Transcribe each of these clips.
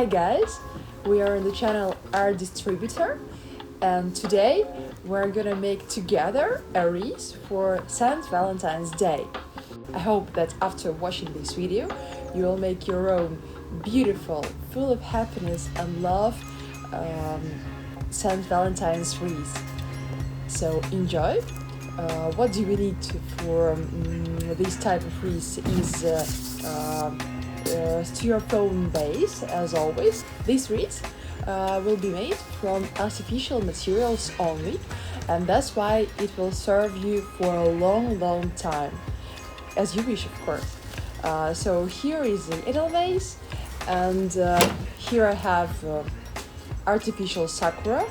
Hi guys, we are on the channel Art Distributor, and today we're gonna make together a wreath for St. Valentine's Day. I hope that after watching this video you will make your own beautiful, full of happiness and love St. Valentine's wreath. So enjoy. What do we need for this type of wreath is styrofoam base, as always. This wreath will be made from artificial materials only, and that's why it will serve you for a long time, as you wish, of course. So here is the edelweiss, and here I have artificial sakura,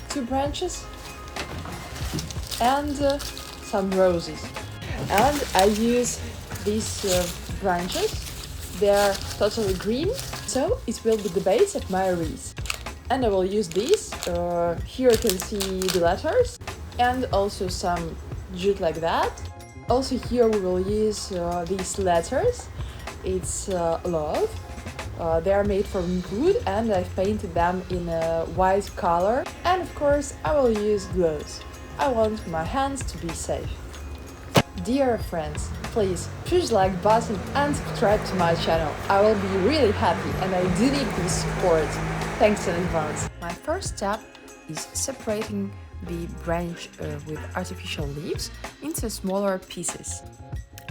2 branches, and some roses. And I use these branches. They are totally green, so it will be the base of my wreath. And I will use these. Here you can see the letters and also some jute like that. Also here we will use these letters. It's love. They are made from wood and I've painted them in a white color. And of course I will use gloves. I want my hands to be safe. Dear friends, please push the like button and subscribe to my channel. I will be really happy and I do need this support. Thanks in advance. My first step is separating the branch with artificial leaves into smaller pieces.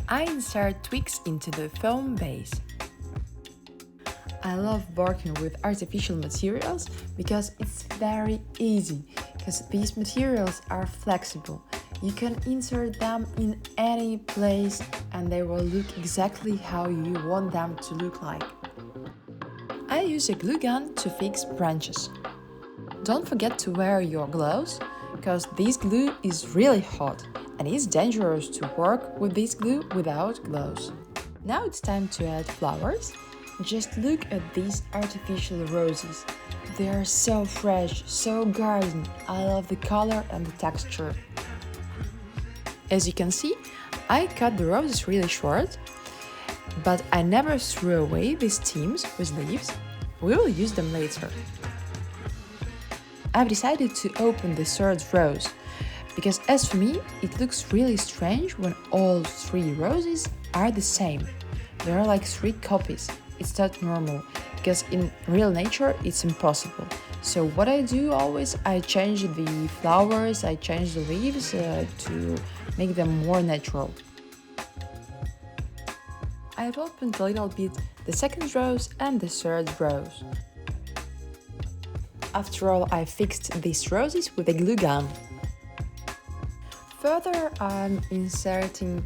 I insert twigs into the foam base. I love working with artificial materials because it's very easy, because these materials are flexible. You can insert them in any place and they will look exactly how you want them to look like. I use a glue gun to fix branches. Don't forget to wear your gloves, because this glue is really hot and it's dangerous to work with this glue without gloves. Now it's time to add flowers. Just look at these artificial roses. They are so fresh, so garden. I love the color and the texture. As you can see, I cut the roses really short, but I never threw away these stems with leaves. We will use them later. I've decided to open the 3rd rose, because as for me, it looks really strange when all 3 roses are the same. There are like 3 copies. It's not normal, because in real nature it's impossible. So what I do always, I change the flowers, I change the leaves to make them more natural. I've opened a little bit the 2nd rose and the 3rd rose. After all, I fixed these roses with a glue gun. Further, I'm inserting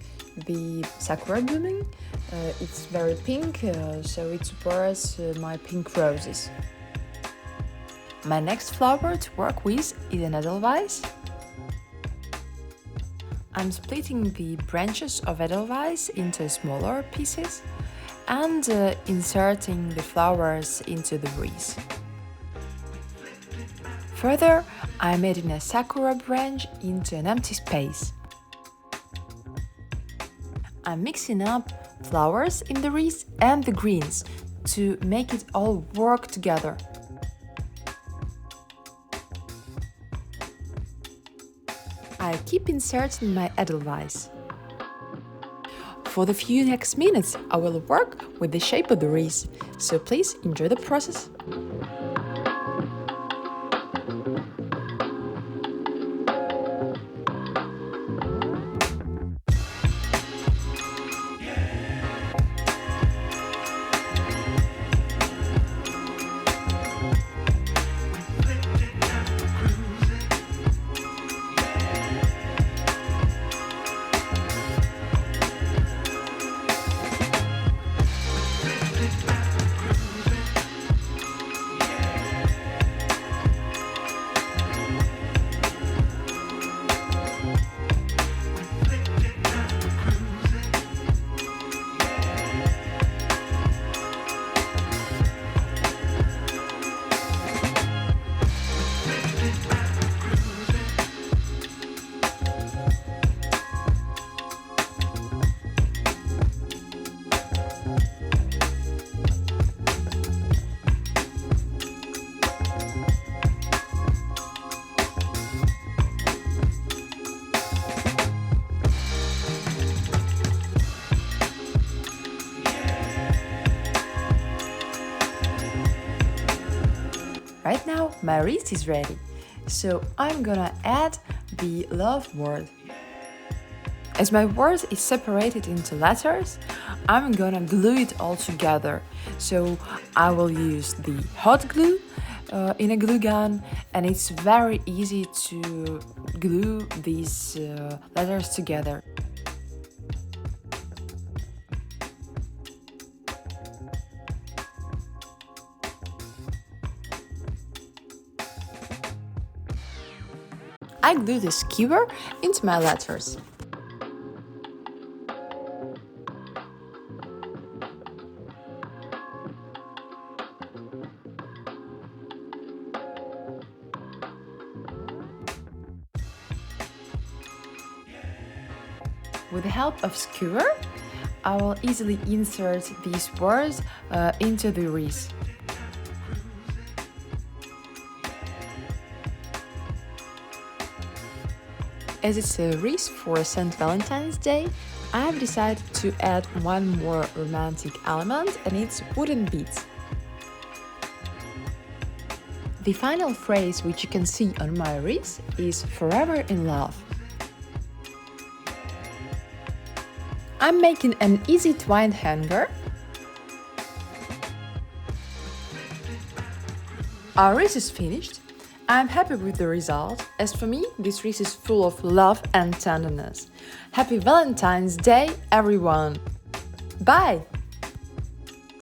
the sakura blooming. It's very pink, so it supports my pink roses. My next flower to work with is an edelweiss. I'm splitting the branches of edelweiss into smaller pieces and inserting the flowers into the wreath. Further, I'm adding a sakura branch into an empty space. I'm mixing up flowers in the wreath and the greens to make it all work together. I keep inserting my edelweiss. For the few next minutes, I will work with the shape of the wreath, so please enjoy the process. Right now my wreath is ready, so I'm gonna add the love word. As my word is separated into letters, I'm gonna glue it all together. So I will use the hot glue in a glue gun, and it's very easy to glue these letters together. I glue the skewer into my letters. With the help of skewer, I will easily insert these words into the wreath. As it's a wreath for St. Valentine's Day, I have decided to add one more romantic element, and it's wooden beads. The final phrase which you can see on my wreath is "Forever in Love." I'm making an easy twine hanger. Our wreath is finished. I'm happy with the result. As for me, this wreath is full of love and tenderness. Happy Valentine's Day, everyone! Bye!